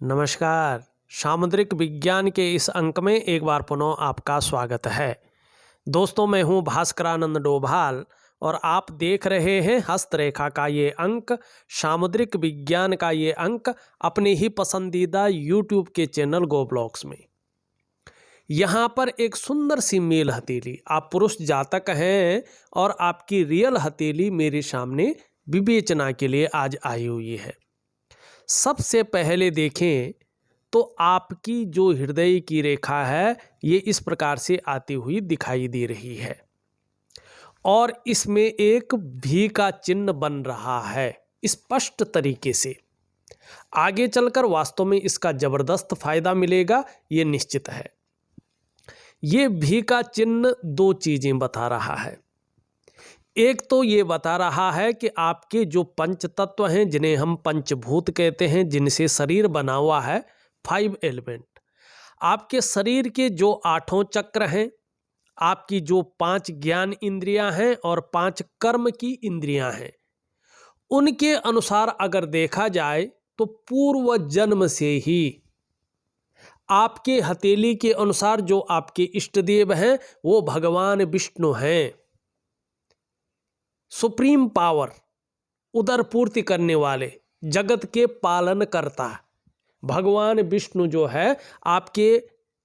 नमस्कार। सामुद्रिक विज्ञान के इस अंक में एक बार पुनः आपका स्वागत है। दोस्तों, मैं हूं भास्करानंद डोभाल और आप देख रहे हैं हस्तरेखा का ये अंक, सामुद्रिक विज्ञान का ये अंक अपने ही पसंदीदा यूट्यूब के चैनल गो ब्लॉग्स में। यहाँ पर एक सुंदर सी मेल हथेली, आप पुरुष जातक हैं और आपकी रियल हथेली मेरे सामने विवेचना के लिए आज आई हुई है। सबसे पहले देखें तो आपकी जो हृदय की रेखा है ये इस प्रकार से आती हुई दिखाई दे रही है और इसमें एक भी का चिन्ह बन रहा है स्पष्ट तरीके से। आगे चलकर वास्तव में इसका जबरदस्त फायदा मिलेगा, ये निश्चित है। ये भी का चिन्ह दो चीजें बता रहा है। एक तो ये बता रहा है कि आपके जो पंच तत्व हैं, जिन्हें हम पंचभूत कहते हैं, जिनसे शरीर बना हुआ है, 5 एलिमेंट, आपके शरीर के जो 8 चक्र हैं, आपकी जो 5 ज्ञान इंद्रियां हैं और 5 कर्म की इंद्रियां हैं, उनके अनुसार अगर देखा जाए तो पूर्व जन्म से ही आपके हथेली के अनुसार जो आपके इष्ट देव हैं वो भगवान विष्णु हैं। सुप्रीम पावर, उदर पूर्ति करने वाले, जगत के पालन करता भगवान विष्णु जो है आपके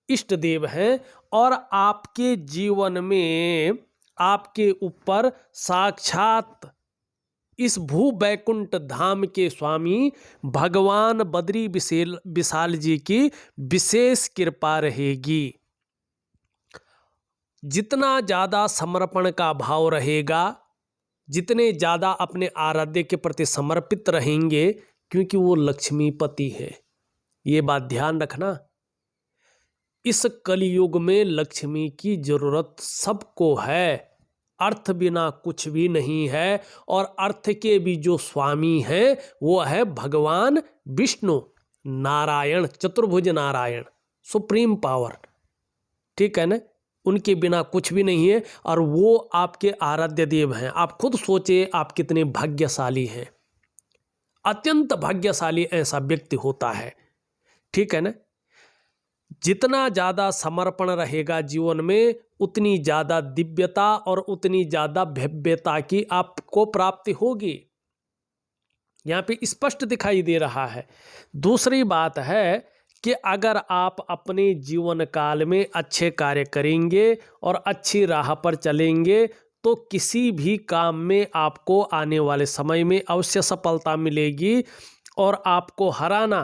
इष्ट देव हैं और आपके जीवन में आपके ऊपर साक्षात इस भू बैकुंठ धाम के स्वामी भगवान बद्री विशाल जी की विशेष कृपा रहेगी। जितना ज़्यादा समर्पण का भाव रहेगा, जितने ज़्यादा अपने आराध्य के प्रति समर्पित रहेंगे, क्योंकि वो लक्ष्मीपति है, ये बात ध्यान रखना। इस कलयुग में लक्ष्मी की जरूरत सबको है, अर्थ बिना कुछ भी नहीं है और अर्थ के भी जो स्वामी हैं वो है भगवान विष्णु नारायण, चतुर्भुज नारायण, सुप्रीम पावर, ठीक है ना। उनके बिना कुछ भी नहीं है और वो आपके आराध्य देव हैं। आप खुद सोचे आप कितने भाग्यशाली हैं, अत्यंत भाग्यशाली ऐसा व्यक्ति होता है, ठीक है ना। जितना ज़्यादा समर्पण रहेगा जीवन में, उतनी ज़्यादा दिव्यता और उतनी ज़्यादा भव्यता की आपको प्राप्ति होगी, यहाँ पे स्पष्ट दिखाई दे रहा है। दूसरी बात है कि अगर आप अपने जीवन काल में अच्छे कार्य करेंगे और अच्छी राह पर चलेंगे तो किसी भी काम में आपको आने वाले समय में अवश्य सफलता मिलेगी और आपको हराना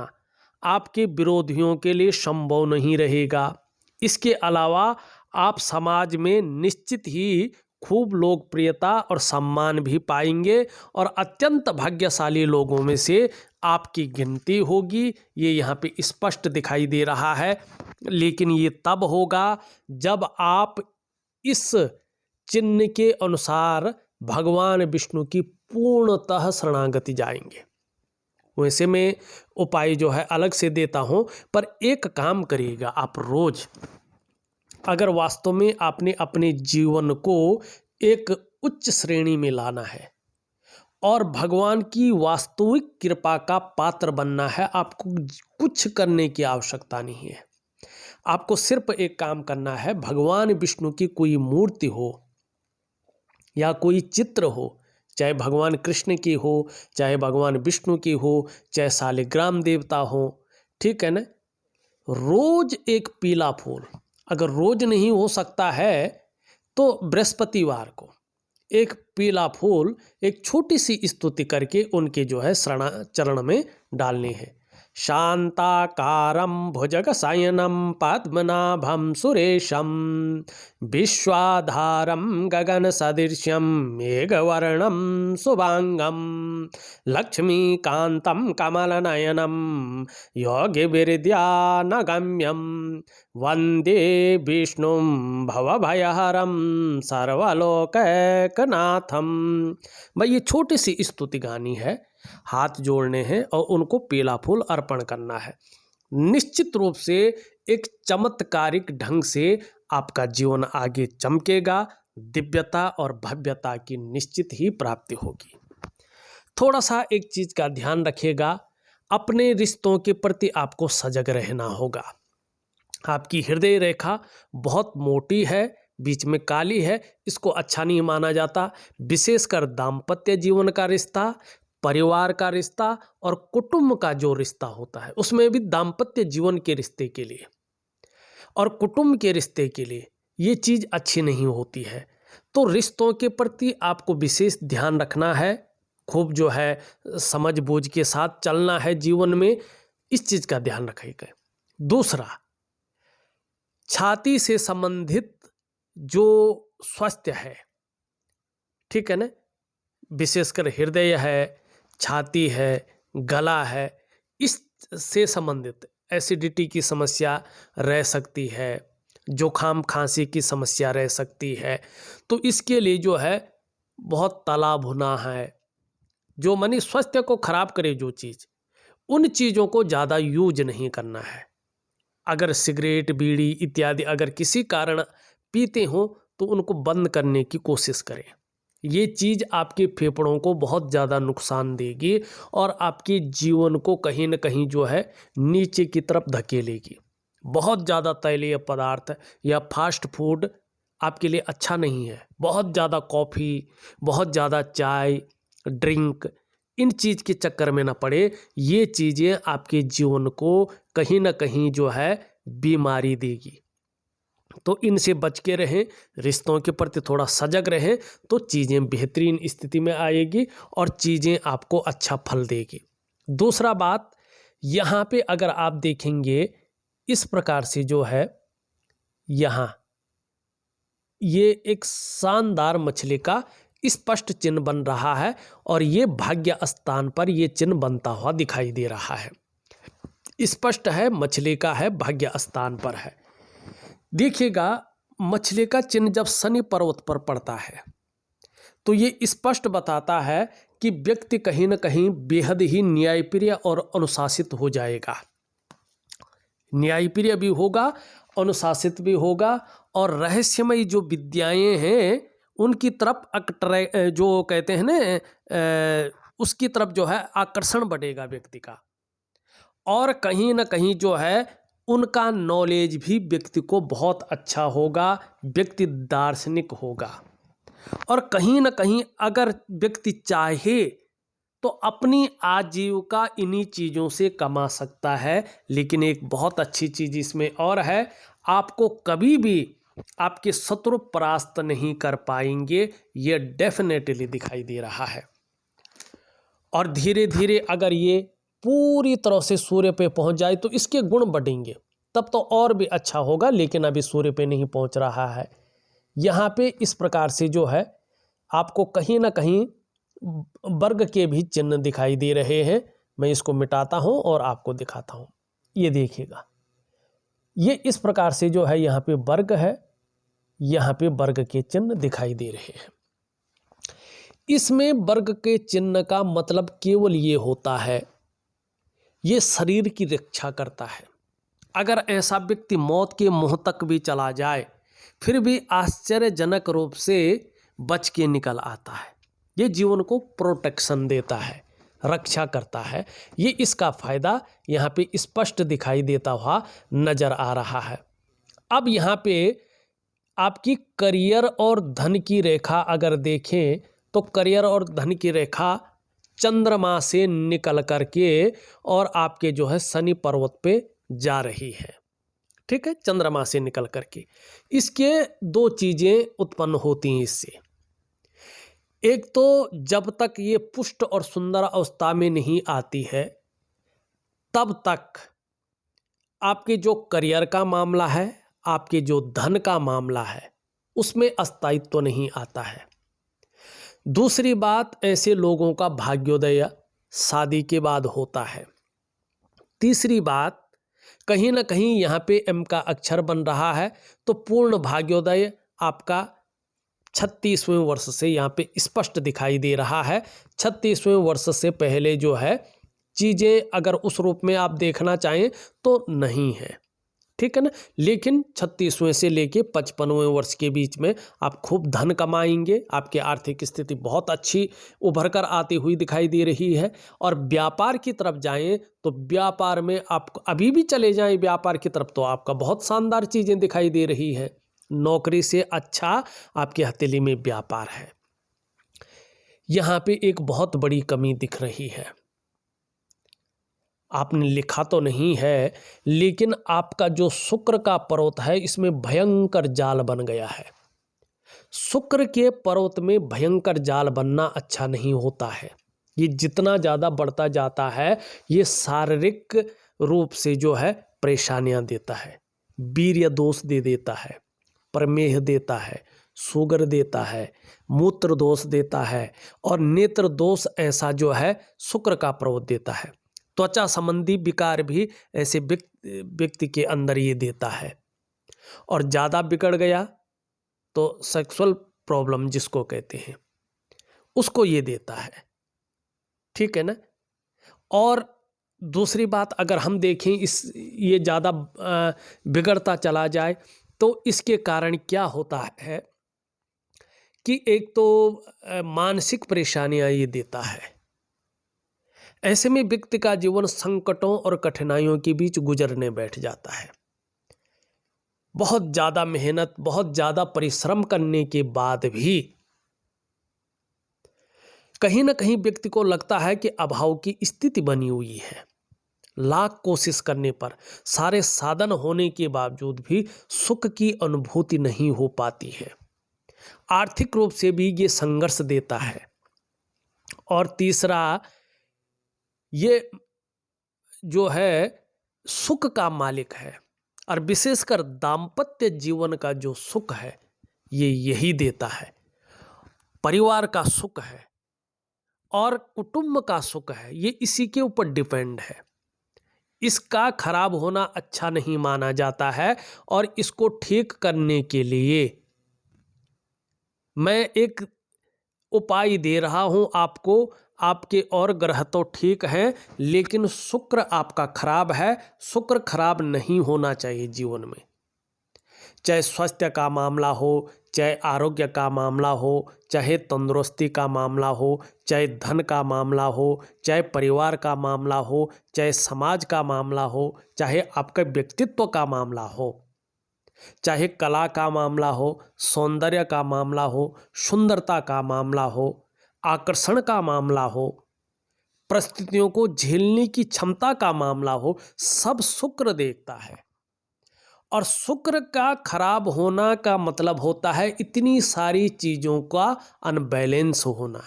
आपके विरोधियों के लिए संभव नहीं रहेगा। इसके अलावा आप समाज में निश्चित ही खूब लोकप्रियता और सम्मान भी पाएंगे और अत्यंत भाग्यशाली लोगों में से आपकी गिनती होगी, ये यहाँ पे स्पष्ट दिखाई दे रहा है। लेकिन ये तब होगा जब आप इस चिन्ह के अनुसार भगवान विष्णु की पूर्णतः शरणागति जाएंगे। वैसे मैं उपाय जो है अलग से देता हूँ, पर एक काम करिएगा आप रोज, अगर वास्तव में आपने अपने जीवन को एक उच्च श्रेणी में लाना है और भगवान की वास्तविक कृपा का पात्र बनना है, आपको कुछ करने की आवश्यकता नहीं है। आपको सिर्फ एक काम करना है, भगवान विष्णु की कोई मूर्ति हो या कोई चित्र हो, चाहे भगवान कृष्ण की हो, चाहे भगवान विष्णु की हो, चाहे शालिग्राम देवता हो, ठीक है ना। रोज एक पीला फूल, अगर रोज नहीं हो सकता है तो बृहस्पतिवार को एक पीला फूल, एक छोटी सी स्तुति करके उनके जो है चरण में डालनी है। शांताकारं भुजगशयनं पद्मनाभं सुरेशं विश्वाधारं गगनसदृशं मेघवर्णं शुभांगं लक्ष्मीकान्तं कमलनयनं योगिविद्यानगम्यं वन्दे विष्णुं भवभयहरं सर्वलोकैकनाथं। भाई ये छोटी सी स्तुति गानी है, हाथ जोड़ने हैं और उनको पीला फूल अर्पण करना है। निश्चित रूप से एक चमत्कारिक ढंग से आपका जीवन आगे चमकेगा, दिव्यता और भव्यता की निश्चित ही प्राप्ति होगी। थोड़ा सा एक चीज का ध्यान रखिएगा, अपने रिश्तों के प्रति आपको सजग रहना होगा। आपकी हृदय रेखा बहुत मोटी है, बीच में काली है, इसको अच्छा नहीं माना जाता। विशेषकर दाम्पत्य जीवन का रिश्ता, परिवार का रिश्ता और कुटुंब का जो रिश्ता होता है, उसमें भी दाम्पत्य जीवन के रिश्ते के लिए और कुटुंब के रिश्ते के लिए ये चीज़ अच्छी नहीं होती है। तो रिश्तों के प्रति आपको विशेष ध्यान रखना है, खूब जो है समझ बूझ के साथ चलना है जीवन में, इस चीज़ का ध्यान रखिएगा। दूसरा, छाती से संबंधित जो स्वास्थ्य है, ठीक है ना, विशेषकर हृदय है, छाती है, गला है, इससे संबंधित एसिडिटी की समस्या रह सकती है, जुखाम खांसी की समस्या रह सकती है। तो इसके लिए जो है बहुत तला भुना है, जो मानी स्वास्थ्य को खराब करे जो चीज़, उन चीज़ों को ज़्यादा यूज नहीं करना है। अगर सिगरेट, बीड़ी इत्यादि अगर किसी कारण पीते हो तो उनको बंद करने की कोशिश करें। ये चीज़ आपके फेफड़ों को बहुत ज़्यादा नुकसान देगी और आपके जीवन को कहीं न कहीं जो है नीचे की तरफ धकेलेगी। बहुत ज़्यादा तैलीय पदार्थ या फास्ट फूड आपके लिए अच्छा नहीं है। बहुत ज़्यादा कॉफ़ी, बहुत ज़्यादा चाय, ड्रिंक, इन चीज़ के चक्कर में ना पड़े। ये चीज़ें आपके जीवन को कहीं ना कहीं जो है बीमारी देगी। तो इनसे बच के रहें, रिश्तों के प्रति थोड़ा सजग रहें, तो चीज़ें बेहतरीन स्थिति में आएगी और चीज़ें आपको अच्छा फल देगी। दूसरा बात, यहाँ पे अगर आप देखेंगे इस प्रकार से जो है, यहाँ ये एक शानदार मछली का स्पष्ट चिन्ह बन रहा है और ये भाग्य स्थान पर ये चिन्ह बनता हुआ दिखाई दे रहा है। स्पष्ट है, मछली का है, भाग्य स्थान पर है। देखिएगा, मछली का चिन्ह जब शनि पर्वत पर पड़ता है तो ये स्पष्ट बताता है कि व्यक्ति कहीं न कहीं बेहद ही न्यायप्रिय और अनुशासित हो जाएगा। न्यायप्रिय भी होगा, अनुशासित भी होगा और रहस्यमयी जो विद्याएं हैं उनकी तरफ जो कहते हैं ना, उसकी तरफ जो है आकर्षण बढ़ेगा व्यक्ति का। और कहीं ना कहीं जो है उनका नॉलेज भी व्यक्ति को बहुत अच्छा होगा, व्यक्ति दार्शनिक होगा। और कहीं ना कहीं अगर व्यक्ति चाहे तो अपनी आजीविका इन्हीं चीज़ों से कमा सकता है। लेकिन एक बहुत अच्छी चीज़ इसमें और है, आपको कभी भी आपके शत्रु परास्त नहीं कर पाएंगे, ये डेफिनेटली दिखाई दे रहा है। और धीरे धीरे अगर ये पूरी तरह से सूर्य पे पहुंच जाए तो इसके गुण बढ़ेंगे, तब तो और भी अच्छा होगा। लेकिन अभी सूर्य पे नहीं पहुंच रहा है। यहाँ पे इस प्रकार से जो है आपको कहीं ना कहीं वर्ग के भी चिन्ह दिखाई दे रहे हैं। मैं इसको मिटाता हूँ और आपको दिखाता हूँ। ये देखिएगा, ये इस प्रकार से जो है यहाँ पे वर्ग है, यहाँ पे वर्ग के चिन्ह दिखाई दे रहे हैं। इसमें वर्ग के चिन्ह का मतलब केवल ये होता है, ये शरीर की रक्षा करता है। अगर ऐसा व्यक्ति मौत के मुंह तक भी चला जाए फिर भी आश्चर्यजनक रूप से बच के निकल आता है। ये जीवन को प्रोटेक्शन देता है, रक्षा करता है। ये इसका फायदा यहाँ पे स्पष्ट दिखाई देता हुआ नजर आ रहा है। अब यहाँ पे आपकी करियर और धन की रेखा अगर देखें तो करियर और धन की रेखा चंद्रमा से निकल करके और आपके जो है शनि पर्वत पे जा रही है। ठीक है, चंद्रमा से निकल करके इसके दो चीजें उत्पन्न होती हैं इससे। एक तो जब तक ये पुष्ट और सुंदर अवस्था में नहीं आती है तब तक आपके जो करियर का मामला है, आपके जो धन का मामला है, उसमें स्थायित्व नहीं आता है। दूसरी बात, ऐसे लोगों का भाग्योदय शादी के बाद होता है। तीसरी बात, कहीं ना कहीं यहाँ पे एम का अक्षर बन रहा है तो पूर्ण भाग्योदय आपका 36वें वर्ष से यहाँ पे स्पष्ट दिखाई दे रहा है। 36वें वर्ष से पहले जो है चीज़ें अगर उस रूप में आप देखना चाहें तो नहीं है। ठीक है ना। लेकिन 36वें से लेके 55वें वर्ष के बीच में आप खूब धन कमाएंगे, आपकी आर्थिक स्थिति बहुत अच्छी उभर कर आती हुई दिखाई दे रही है। और व्यापार की तरफ जाएं तो व्यापार में आप अभी भी चले जाएं व्यापार की तरफ तो आपका बहुत शानदार चीज़ें दिखाई दे रही है। नौकरी से अच्छा आपकी हथेली में व्यापार है। यहाँ पे एक बहुत बड़ी कमी दिख रही है, आपने लिखा तो नहीं है, लेकिन आपका जो शुक्र का पर्वत है इसमें भयंकर जाल बन गया है। शुक्र के पर्वत में भयंकर जाल बनना अच्छा नहीं होता है। ये जितना ज़्यादा बढ़ता जाता है ये शारीरिक रूप से जो है परेशानियां देता है, वीर्य दोष दे देता है, प्रमेह देता है, शुगर देता है, मूत्र दोष देता है और नेत्र दोष ऐसा जो है शुक्र का पर्वत देता है। त्वचा संबंधी विकार भी ऐसे व्यक्ति के अंदर ये देता है। और ज़्यादा बिगड़ गया तो सेक्सुअल प्रॉब्लम जिसको कहते हैं उसको ये देता है, ठीक है ना। और दूसरी बात अगर हम देखें ये ज़्यादा बिगड़ता चला जाए तो इसके कारण क्या होता है कि एक तो मानसिक परेशानियां ये देता है। ऐसे में व्यक्ति का जीवन संकटों और कठिनाइयों के बीच गुजरने बैठ जाता है। बहुत ज़्यादा मेहनत, बहुत ज़्यादा परिश्रम करने के बाद भी कहीं ना कहीं व्यक्ति को लगता है कि अभाव की स्थिति बनी हुई है। लाख कोशिश करने पर, सारे साधन होने के बावजूद भी सुख की अनुभूति नहीं हो पाती है। आर्थिक रूप से भी ये संघर्ष देता है। और तीसरा, ये जो है सुख का मालिक है और विशेषकर दाम्पत्य जीवन का जो सुख है ये यही देता है। परिवार का सुख है और कुटुंब का सुख है, ये इसी के ऊपर डिपेंड है। इसका खराब होना अच्छा नहीं माना जाता है। और इसको ठीक करने के लिए मैं एक उपाय दे रहा हूं आपको। आपके और ग्रह तो ठीक हैं लेकिन शुक्र आपका खराब है। शुक्र खराब नहीं होना चाहिए जीवन में, चाहे स्वास्थ्य का मामला हो, चाहे आरोग्य का मामला हो, चाहे तंदुरुस्ती का मामला हो, चाहे धन का मामला हो, चाहे परिवार का मामला हो, चाहे समाज का मामला हो, चाहे आपके व्यक्तित्व का मामला हो, चाहे कला का मामला हो, सौंदर्य का मामला हो, सुंदरता का मामला हो, आकर्षण का मामला हो, परिस्थितियों को झेलने की क्षमता का मामला हो, सब शुक्र देखता है। और शुक्र का खराब होना का मतलब होता है इतनी सारी चीज़ों का अनबैलेंस होना।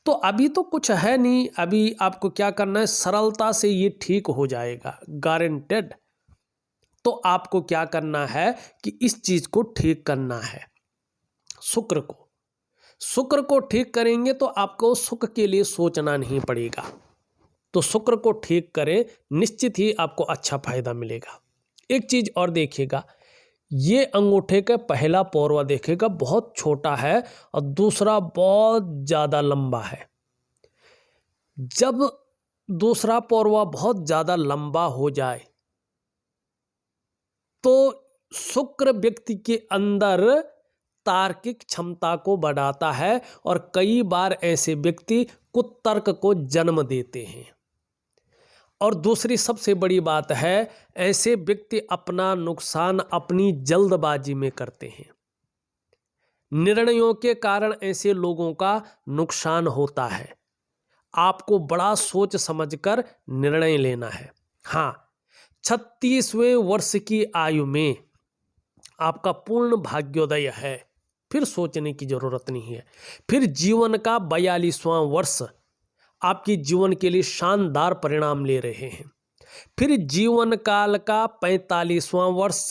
तो अभी तो कुछ है नहीं, अभी आपको क्या करना है, सरलता से ये ठीक हो जाएगा, गारंटेड। तो आपको क्या करना है कि इस चीज़ को ठीक करना है। शुक्र को ठीक करेंगे तो आपको सुख के लिए सोचना नहीं पड़ेगा। तो शुक्र को ठीक करें, निश्चित ही आपको अच्छा फायदा मिलेगा। एक चीज और देखिएगा, ये अंगूठे का पहला पौरवा देखिएगा बहुत छोटा है और दूसरा बहुत ज्यादा लंबा है। जब दूसरा पौरवा बहुत ज्यादा लंबा हो जाए तो शुक्र व्यक्ति के अंदर तार्किक क्षमता को बढ़ाता है और कई बार ऐसे व्यक्ति कुतर्क को जन्म देते हैं। और दूसरी सबसे बड़ी बात है, ऐसे व्यक्ति अपना नुकसान अपनी जल्दबाजी में करते हैं। निर्णयों के कारण ऐसे लोगों का नुकसान होता है। आपको बड़ा सोच समझकर निर्णय लेना है। हाँ, 36वें वर्ष की आयु में आपका पूर्ण भाग्योदय है, फिर सोचने की जरूरत नहीं है। फिर जीवन का 42वां वर्ष आपके जीवन के लिए शानदार परिणाम ले रहे हैं। फिर जीवन काल का 45वां वर्ष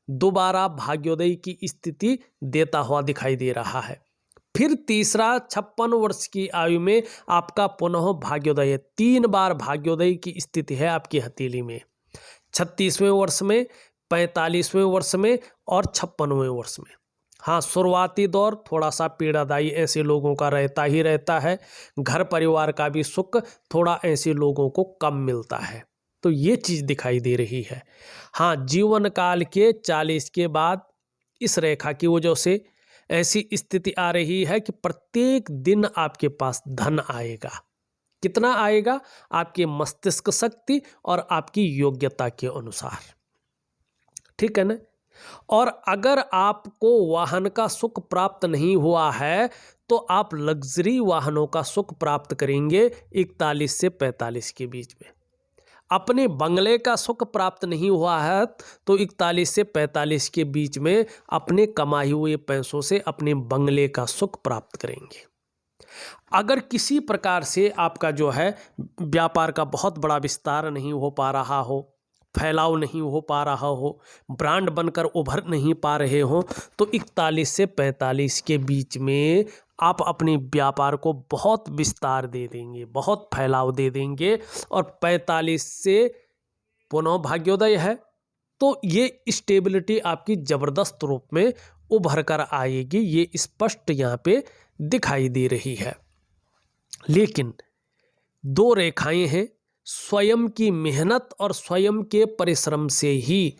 दोबारा भाग्योदय की स्थिति देता हुआ दिखाई दे रहा है। फिर तीसरा 56 वर्ष की आयु में आपका पुनः भाग्योदय, 3 बार भाग्योदय की स्थिति है आपकी हथेली में, 36वें वर्ष में, 45वें वर्ष में और 56वें वर्ष में। हाँ, शुरुआती दौर थोड़ा सा पीड़ादायी ऐसे लोगों का रहता ही रहता है। घर परिवार का भी सुख थोड़ा ऐसे लोगों को कम मिलता है। तो ये चीज़ दिखाई दे रही है। हाँ, जीवन काल के 40 के बाद इस रेखा की वजह से ऐसी स्थिति आ रही है कि प्रत्येक दिन आपके पास धन आएगा। कितना आएगा? आपके मस्तिष्क शक्ति और आपकी योग्यता के अनुसार, ठीक है ना। और अगर आपको वाहन का सुख प्राप्त नहीं हुआ है तो आप लग्जरी वाहनों का सुख प्राप्त करेंगे 41 से 45 के बीच में। अपने बंगले का सुख प्राप्त नहीं हुआ है तो 41 से 45 के बीच में अपने कमाए हुए पैसों से अपने बंगले का सुख प्राप्त करेंगे। अगर किसी प्रकार से आपका जो है व्यापार का बहुत बड़ा विस्तार नहीं हो पा रहा हो, फैलाव नहीं हो पा रहा हो, ब्रांड बनकर उभर नहीं पा रहे हो, तो 41 से 45 के बीच में आप अपने व्यापार को बहुत विस्तार दे देंगे, बहुत फैलाव दे देंगे। और 45 से पुनः भाग्योदय है तो ये स्टेबिलिटी आपकी ज़बरदस्त रूप में उभर कर आएगी, ये स्पष्ट यहाँ पे दिखाई दे रही है। लेकिन दो रेखाएं हैं, स्वयं की मेहनत और स्वयं के परिश्रम से ही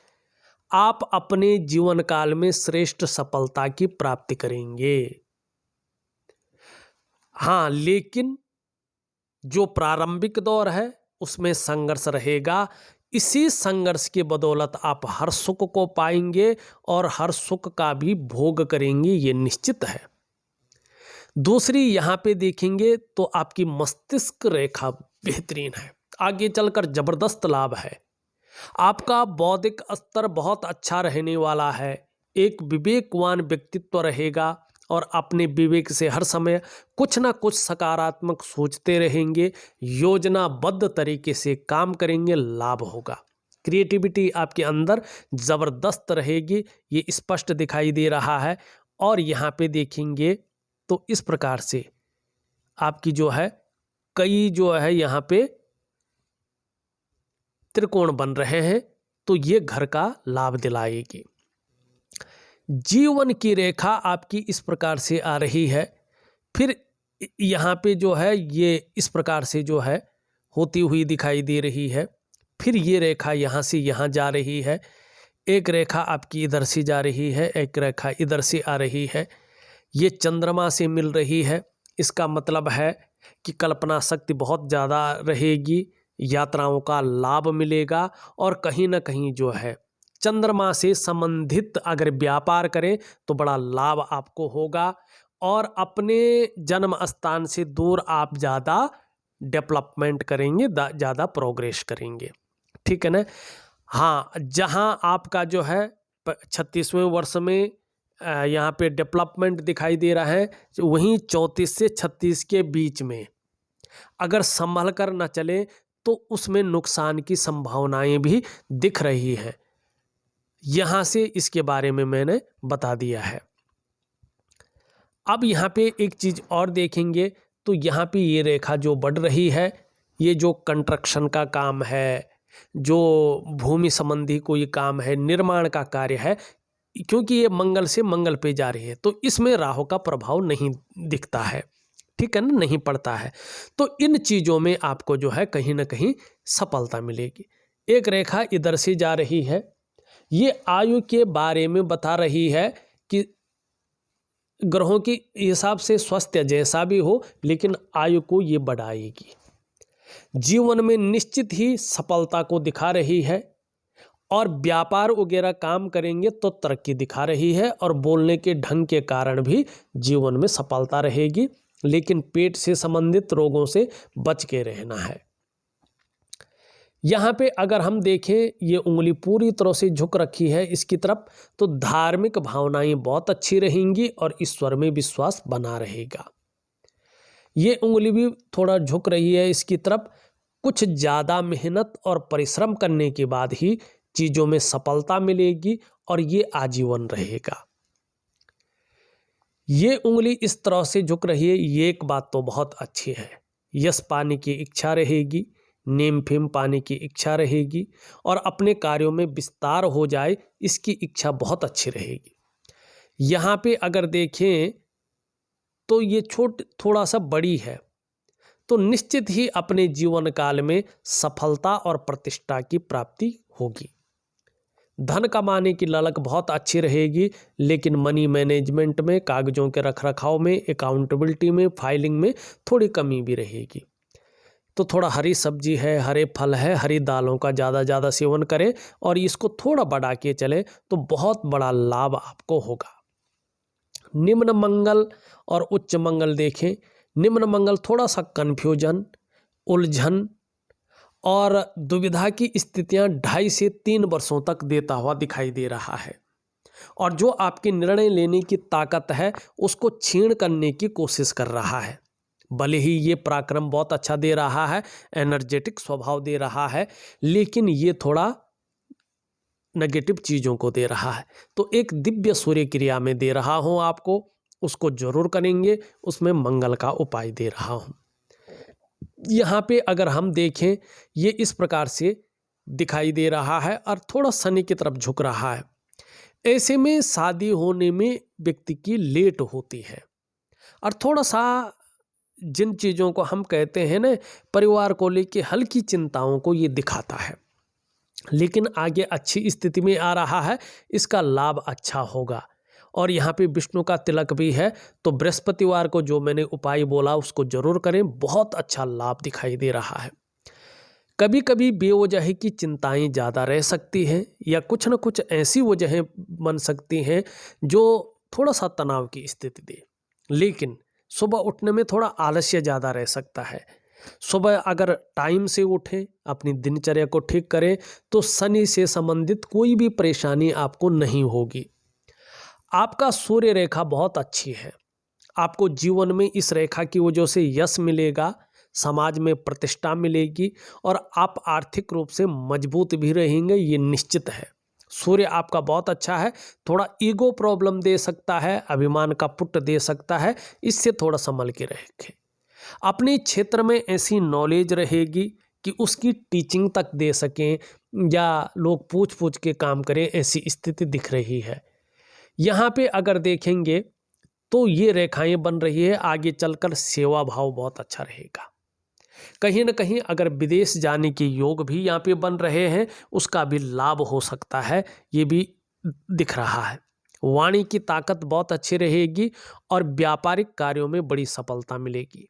आप अपने जीवन काल में श्रेष्ठ सफलता की प्राप्ति करेंगे। हाँ, लेकिन जो प्रारंभिक दौर है उसमें संघर्ष रहेगा। इसी संघर्ष की बदौलत आप हर सुख को पाएंगे और हर सुख का भी भोग करेंगे, ये निश्चित है। दूसरी यहाँ पे देखेंगे तो आपकी मस्तिष्क रेखा बेहतरीन है, आगे चलकर जबरदस्त लाभ है। आपका बौद्धिक स्तर बहुत अच्छा रहने वाला है, एक विवेकवान व्यक्तित्व रहेगा और अपने विवेक से हर समय कुछ ना कुछ सकारात्मक सोचते रहेंगे, योजनाबद्ध तरीके से काम करेंगे, लाभ होगा। क्रिएटिविटी आपके अंदर ज़बरदस्त रहेगी, ये स्पष्ट दिखाई दे रहा है। और यहाँ पे देखेंगे तो इस प्रकार से आपकी जो है कई जो है यहाँ पे त्रिकोण बन रहे हैं, तो ये घर का लाभ दिलाएगी। जीवन की रेखा आपकी इस प्रकार से आ रही है, फिर यहाँ पे जो है ये इस प्रकार से जो है होती हुई दिखाई दे रही है। फिर ये रेखा यहाँ से यहाँ जा रही है, एक रेखा आपकी इधर से जा रही है, एक रेखा इधर से आ रही है, ये चंद्रमा से मिल रही है। इसका मतलब है कि कल्पना शक्ति बहुत ज़्यादा रहेगी, यात्राओं का लाभ मिलेगा और कहीं ना कहीं जो है चंद्रमा से संबंधित अगर व्यापार करें तो बड़ा लाभ आपको होगा। और अपने जन्म स्थान से दूर आप ज़्यादा डेवलपमेंट करेंगे, ज़्यादा प्रोग्रेस करेंगे, ठीक है ना। हाँ, जहाँ आपका जो है 36वें वर्ष में यहाँ पे डेवलपमेंट दिखाई दे रहा है, वहीं 34 से 36 के बीच में अगर संभल कर न चले तो उसमें नुकसान की संभावनाएं भी दिख रही हैं। यहाँ से इसके बारे में मैंने बता दिया है। अब यहाँ पे एक चीज़ और देखेंगे तो यहाँ पे ये रेखा जो बढ़ रही है, ये जो कंस्ट्रक्शन का काम है, जो भूमि संबंधी कोई काम है, निर्माण का कार्य है, क्योंकि ये मंगल से मंगल पे जा रही है तो इसमें राहु का प्रभाव नहीं दिखता है, ठीक है ना, नहीं पड़ता है। तो इन चीज़ों में आपको जो है कहीं ना कहीं सफलता मिलेगी। एक रेखा इधर से जा रही है, ये आयु के बारे में बता रही है कि ग्रहों के हिसाब से स्वास्थ्य जैसा भी हो लेकिन आयु को ये बढ़ाएगी। जीवन में निश्चित ही सफलता को दिखा रही है और व्यापार वगैरह काम करेंगे तो तरक्की दिखा रही है और बोलने के ढंग के कारण भी जीवन में सफलता रहेगी, लेकिन पेट से संबंधित रोगों से बच के रहना है। यहाँ पे अगर हम देखें ये उंगली पूरी तरह से झुक रखी है इसकी तरफ, तो धार्मिक भावनाएं बहुत अच्छी रहेंगी और ईश्वर में विश्वास बना रहेगा। ये उंगली भी थोड़ा झुक रही है इसकी तरफ, कुछ ज़्यादा मेहनत और परिश्रम करने के बाद ही चीज़ों में सफलता मिलेगी और ये आजीवन रहेगा। ये उंगली इस तरह से झुक रही है, ये एक बात तो बहुत अच्छी है। यश पाने की इच्छा रहेगी, नेम फेम पाने की इच्छा रहेगी और अपने कार्यों में विस्तार हो जाए इसकी इच्छा बहुत अच्छी रहेगी। यहाँ पे अगर देखें तो ये थोड़ा सा बड़ी है, तो निश्चित ही अपने जीवन काल में सफलता और प्रतिष्ठा की प्राप्ति होगी। धन कमाने की ललक बहुत अच्छी रहेगी, लेकिन मनी मैनेजमेंट में, कागजों के रखरखाव में, अकाउंटेबिलिटी में, फाइलिंग में थोड़ी कमी भी रहेगी। तो थोड़ा हरी सब्जी है, हरे फल है, हरी दालों का ज़्यादा सेवन करें और इसको थोड़ा बढ़ा के चले तो बहुत बड़ा लाभ आपको होगा। निम्न मंगल और उच्च मंगल देखें। निम्न मंगल थोड़ा सा कन्फ्यूजन, उलझन और दुविधा की स्थितियां 2.5 से 3 वर्षों तक देता हुआ दिखाई दे रहा है, और जो आपकी निर्णय लेने की ताकत है उसको छीण करने की कोशिश कर रहा है। भले ही ये पराक्रम बहुत अच्छा दे रहा है, एनर्जेटिक स्वभाव दे रहा है, लेकिन ये थोड़ा नेगेटिव चीज़ों को दे रहा है। तो एक दिव्य सूर्य क्रिया में दे रहा हूँ आपको, उसको जरूर करेंगे, उसमें मंगल का उपाय दे रहा हूँ। यहाँ पे अगर हम देखें, ये इस प्रकार से दिखाई दे रहा है और थोड़ा शनि की तरफ झुक रहा है। ऐसे में शादी होने में व्यक्ति की लेट होती है, और थोड़ा सा जिन चीज़ों को हम कहते हैं ना, परिवार को लेके हल्की चिंताओं को ये दिखाता है, लेकिन आगे अच्छी स्थिति में आ रहा है, इसका लाभ अच्छा होगा। और यहाँ पे विष्णु का तिलक भी है, तो बृहस्पतिवार को जो मैंने उपाय बोला उसको जरूर करें, बहुत अच्छा लाभ दिखाई दे रहा है। कभी कभी बेवजह की चिंताएं ज़्यादा रह सकती हैं, या कुछ न कुछ ऐसी वजहें बन सकती हैं जो थोड़ा सा तनाव की स्थिति दे, लेकिन सुबह उठने में थोड़ा आलस्य ज़्यादा रह सकता है। सुबह अगर टाइम से उठें, अपनी दिनचर्या को ठीक करें, तो शनि से संबंधित कोई भी परेशानी आपको नहीं होगी। आपका सूर्य रेखा बहुत अच्छी है, आपको जीवन में इस रेखा की वजह से यश मिलेगा, समाज में प्रतिष्ठा मिलेगी, और आप आर्थिक रूप से मजबूत भी रहेंगे, ये निश्चित है। सूर्य आपका बहुत अच्छा है, थोड़ा ईगो प्रॉब्लम दे सकता है, अभिमान का पुट दे सकता है, इससे थोड़ा संभल के रहें। अपने क्षेत्र में ऐसी नॉलेज रहेगी कि उसकी टीचिंग तक दे सकें, या लोग पूछ पूछ के काम करें, ऐसी स्थिति दिख रही है। यहाँ पे अगर देखेंगे तो ये रेखाएं बन रही है, आगे चलकर सेवा भाव बहुत अच्छा रहेगा। कहीं ना कहीं अगर विदेश जाने के योग भी यहाँ पे बन रहे हैं, उसका भी लाभ हो सकता है, ये भी दिख रहा है। वाणी की ताकत बहुत अच्छी रहेगी और व्यापारिक कार्यों में बड़ी सफलता मिलेगी।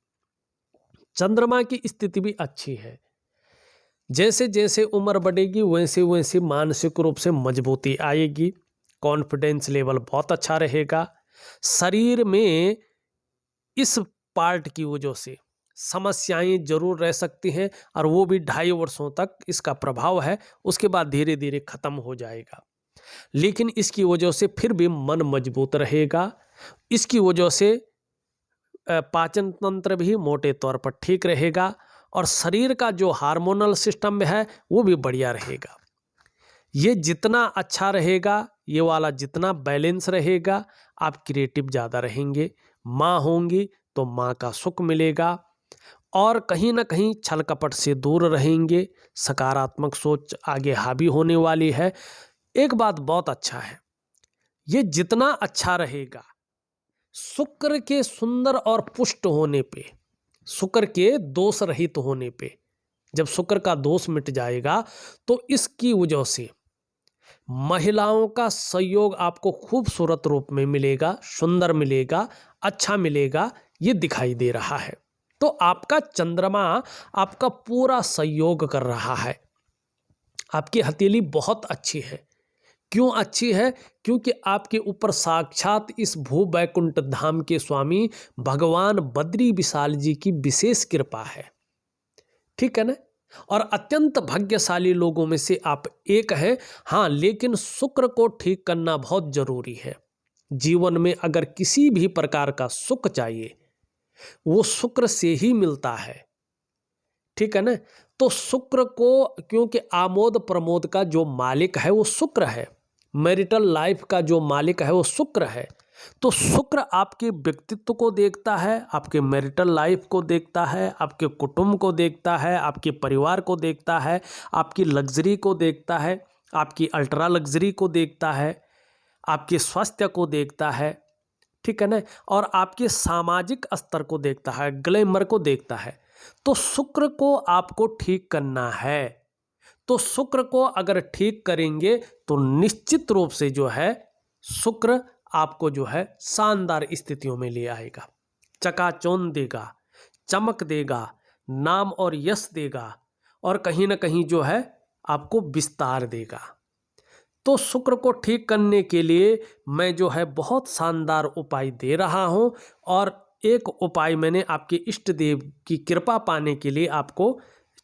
चंद्रमा की स्थिति भी अच्छी है, जैसे जैसे उम्र बढ़ेगी वैसे वैसे मानसिक रूप से मजबूती आएगी, कॉन्फिडेंस लेवल बहुत अच्छा रहेगा। शरीर में इस पार्ट की वजह से समस्याएं जरूर रह सकती हैं, और वो भी 2.5 वर्षों तक इसका प्रभाव है, उसके बाद धीरे धीरे खत्म हो जाएगा। लेकिन इसकी वजह से फिर भी मन मजबूत रहेगा, इसकी वजह से पाचन तंत्र भी मोटे तौर पर ठीक रहेगा, और शरीर का जो हार्मोनल सिस्टम है वो भी बढ़िया रहेगा। ये जितना अच्छा रहेगा, ये वाला जितना बैलेंस रहेगा, आप क्रिएटिव ज़्यादा रहेंगे। माँ होंगी तो माँ का सुख मिलेगा, और कहीं ना कहीं छल कपट से दूर रहेंगे। सकारात्मक सोच आगे हावी होने वाली है। एक बात बहुत अच्छा है, ये जितना अच्छा रहेगा, शुक्र के सुंदर और पुष्ट होने पे, शुक्र के दोष रहित होने पे, जब शुक्र का दोष मिट जाएगा तो इसकी वजह से महिलाओं का सहयोग आपको खूबसूरत रूप में मिलेगा, सुंदर मिलेगा, अच्छा मिलेगा, ये दिखाई दे रहा है। तो आपका चंद्रमा आपका पूरा सहयोग कर रहा है। आपकी हथेली बहुत अच्छी है। क्यों अच्छी है? क्योंकि आपके ऊपर साक्षात इस भू बैकुंठ धाम के स्वामी भगवान बद्री विशाल जी की विशेष कृपा है। ठीक है ना? और अत्यंत भाग्यशाली लोगों में से आप एक हैं। हाँ, लेकिन शुक्र को ठीक करना बहुत जरूरी है। जीवन में अगर किसी भी प्रकार का सुख चाहिए, वो शुक्र से ही मिलता है। ठीक है ना? तो शुक्र को, क्योंकि आमोद प्रमोद का जो मालिक है वो शुक्र है, मैरिटल लाइफ का जो मालिक है वो शुक्र है। तो शुक्र आपके व्यक्तित्व को देखता है, आपके मैरिटल लाइफ को देखता है, आपके कुटुंब को देखता है, आपके परिवार को देखता है, आपकी लग्जरी को देखता है, आपकी अल्ट्रा लग्जरी को देखता है, आपके स्वास्थ्य को देखता है। ठीक है ना? और आपके सामाजिक स्तर को देखता है, ग्लैमर को देखता है। तो शुक्र को आपको ठीक करना है। तो शुक्र को अगर ठीक करेंगे तो निश्चित रूप से जो है शुक्र आपको जो है शानदार स्थितियों में ले आएगा, चकाचौंध देगा, चमक देगा, नाम और यश देगा और कहीं ना कहीं जो है आपको विस्तार देगा। तो शुक्र को ठीक करने के लिए मैं जो है बहुत शानदार उपाय दे रहा हूं और एक उपाय मैंने आपके इष्ट देव की कृपा पाने के लिए आपको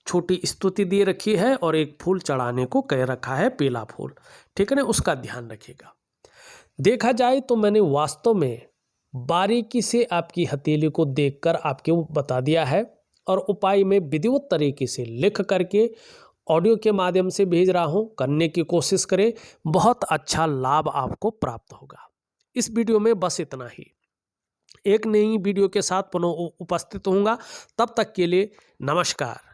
छोटी स्तुति दे रखी है और एक फूल चढ़ाने को कह रखा है, पीला फूल, ठीक है ना, उसका ध्यान रखिएगा। देखा जाए तो मैंने वास्तव में बारीकी से आपकी हथेली को देखकर आपको बता दिया है और उपाय में विधिवत तरीके से लिख करके ऑडियो के माध्यम से भेज रहा हूं। करने की कोशिश करें, बहुत अच्छा लाभ आपको प्राप्त होगा। इस वीडियो में बस इतना ही। एक नई वीडियो के साथ पुनः उपस्थित होऊंगा, तब तक के लिए नमस्कार।